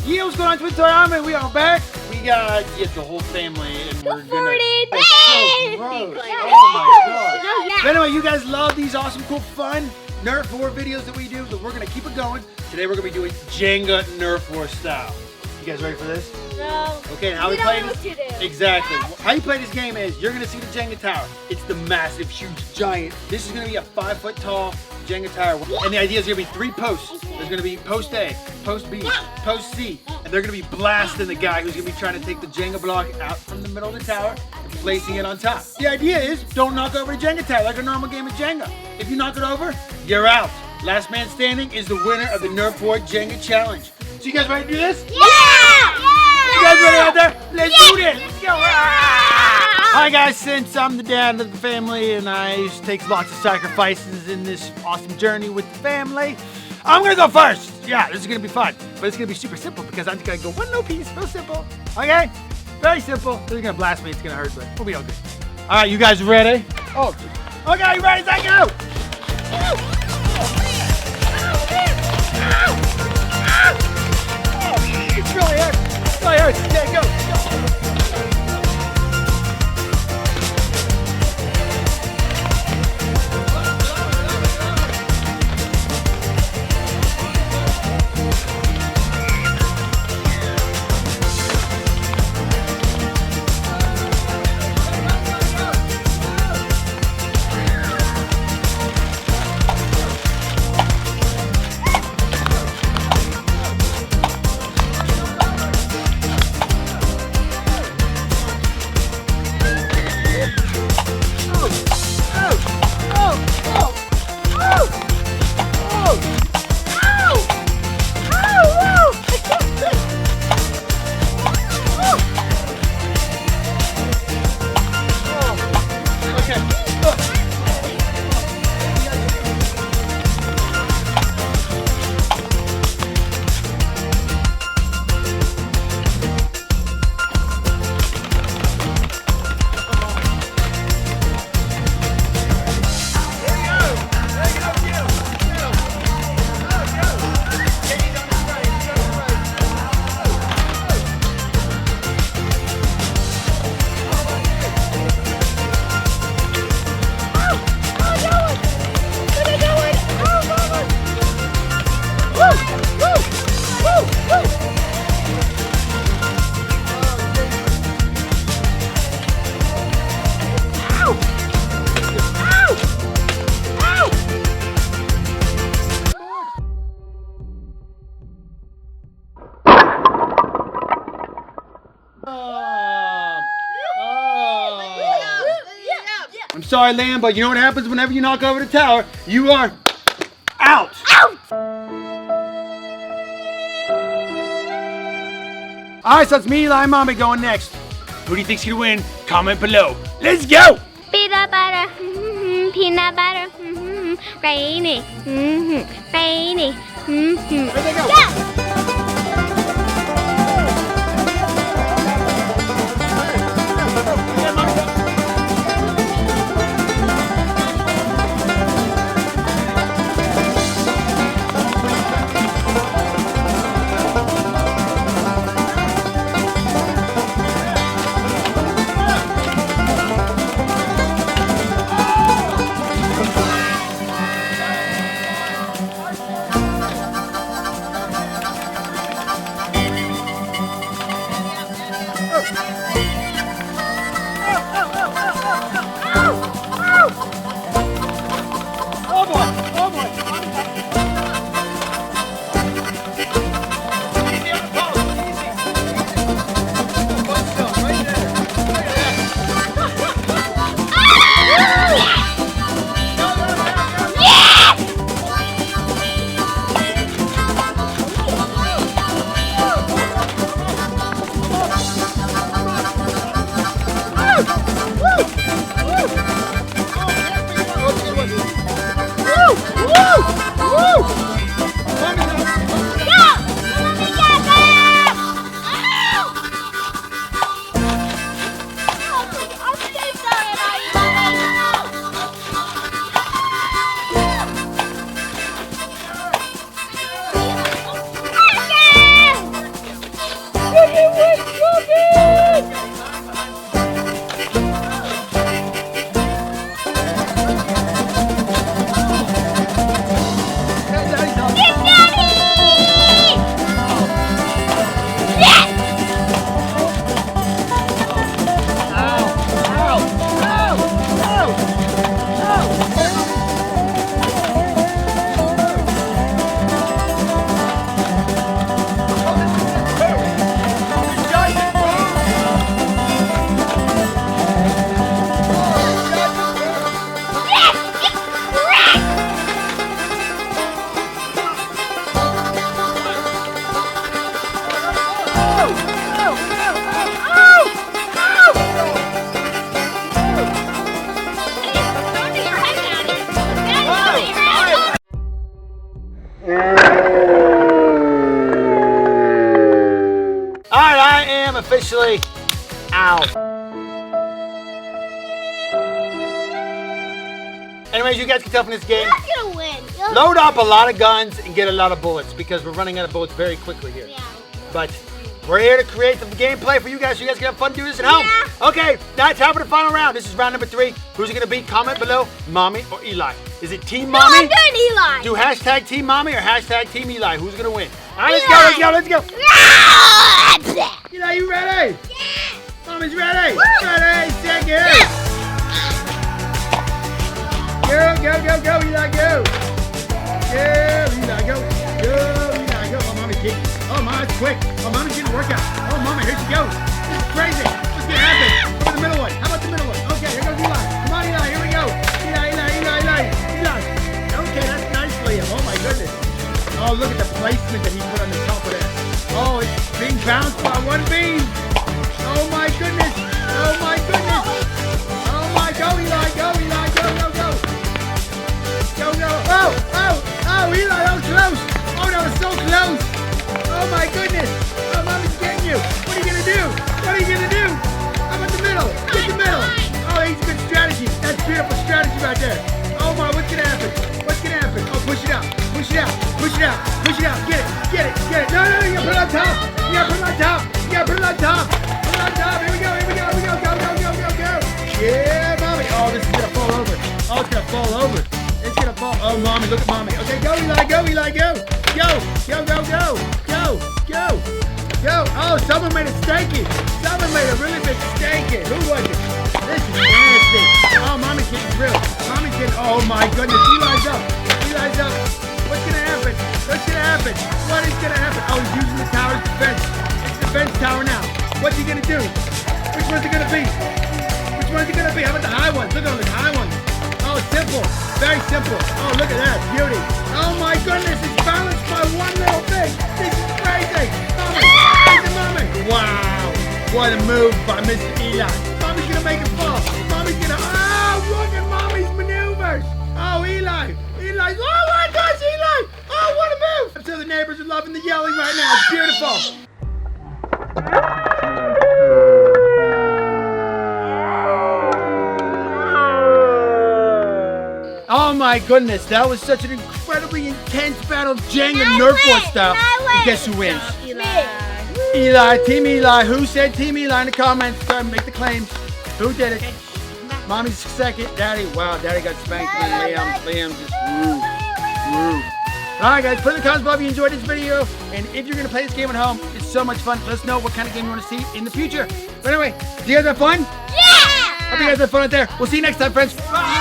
Yeah, what's going on, Twin Toy Army? We are back. We got the whole family, and we're gonna. That's so gross. Oh my god. But anyway, you guys love these awesome, cool, fun Nerf War videos that we do, so we're gonna keep it going. Today we're gonna be doing Jenga Nerf War style. You guys ready for this? No. Okay, and how we play this? Exactly. How you play this game is you're gonna see the Jenga tower. It's the massive, huge, giant. This is gonna be a 5-foot tall Jenga tower, and the idea is gonna be 3 posts. There's gonna be post A, post B, post C, and they're gonna be blasting the guy who's gonna be trying to take the Jenga block out from the middle of the tower and placing it on top. The idea is don't knock over the Jenga tower like a normal game of Jenga. If you knock it over, you're out. Last man standing is the winner of the Nerf War Jenga Challenge. So you guys ready to do this? Yeah! You guys ready out there? Let's do this! Let's go! Hi guys, since I'm the dad of the family and I take lots of sacrifices in this awesome journey with the family, I'm gonna go first. Yeah, this is gonna be fun, but it's gonna be super simple because I'm just gonna go one little piece, real simple. Okay? Very simple. They're gonna blast me, it's gonna hurt, but we'll be all good. All right, you guys ready? Oh, okay, you ready? Let's go! It's really hurt. It's really hurt. Yeah, go. I'm sorry, Lamb, but you know what happens whenever you knock over the tower? You are out! Out! Alright, so it's me, Eli and Mommy going next. Who do you think's gonna win? Comment below. Let's go! Peanut butter, peanut butter, rainy, rainy, Where'd they go? Yeah! All right, I am officially out. Anyways, you guys can tell from this game, You're not gonna win. load up a lot of guns and get a lot of bullets because we're running out of bullets very quickly here. Yeah. But we're here to create the gameplay for you guys so you guys can have fun doing this at home. Yeah. Okay, now time for the final round. This is round number 3. Who's it gonna be? Comment below, Mommy or Eli. Is it Team Mommy? No, I'm doing Eli. Do hashtag Team Mommy or hashtag Team Eli. Who's gonna win? All right, let's go. Eli, you ready? Yeah. Mommy's ready. Ready, set, go. Go, Eli, go. Go, Eli, go. Go, Eli, go. Oh, Mommy's kicking. Oh, Mommy's quick. Oh, Mommy's getting a workout. Oh, Mommy, here she goes. This is crazy. What's gonna happen? How about the middle one? How about the middle one? Okay, here goes Eli. Come on, Eli, here we go. Eli. Okay, that's nice, Liam. Oh, my goodness. Oh, look at the placement that he put on the top of that. Oh, it's being bounced by one beam. Oh, my goodness. Oh, my goodness. Oh, my, go, Eli, go. Oh, Eli, that was close. Oh, that was so close. Oh, my goodness. Oh, Mommy's getting you. What are you going to do? How about the middle? Get the middle. Oh, he's good strategy. That's beautiful strategy right there. Oh, my, what's going to happen? Oh, push it out. Get it. No, you got to put it on top. Put it on top. Here we go. Go. Yeah, Mommy. Oh, this is going to fall over. Oh, it's going to fall over. Oh, Mommy, look at Mommy. Okay, go, Eli, go. Go. Oh, someone made a stanky. Someone made a really big stanky. Who was it? This is nasty. Oh, Mommy's getting grilled. Oh, my goodness. Eli's up. What's going to happen? What is going to happen? Oh, he's using the tower's defense. It's the defense tower now. What's he going to do? Which one's it going to be? How about the high ones? Look at all the high ones. Oh, simple. Very simple. Oh, look at that. Beauty. Oh, my goodness. It's balanced by one little thing. This is crazy. Mommy. Wow. What a move by Mr. Eli. Mommy's going to make it fall. Oh, look at Mommy's maneuvers. Oh, Eli. Oh, my gosh, Eli. Oh, what a move. I'm sure the neighbors are loving the yelling right now. It's beautiful. Oh my goodness, that was such an incredibly intense battle of Jenga Nerf War style. And guess who wins? Eli, Team Eli. Who said Team Eli in the comments? Make the claims. Who did it? Mommy's second. Daddy, wow, Daddy got spanked by Liam just woo. Alright guys, put in the comments below if you enjoyed this video. And if you're going to play this game at home, it's so much fun. Let us know what kind of game you want to see in the future. But anyway, do you guys have fun? Yeah! Hope you guys have fun out there. We'll see you next time, friends. Bye!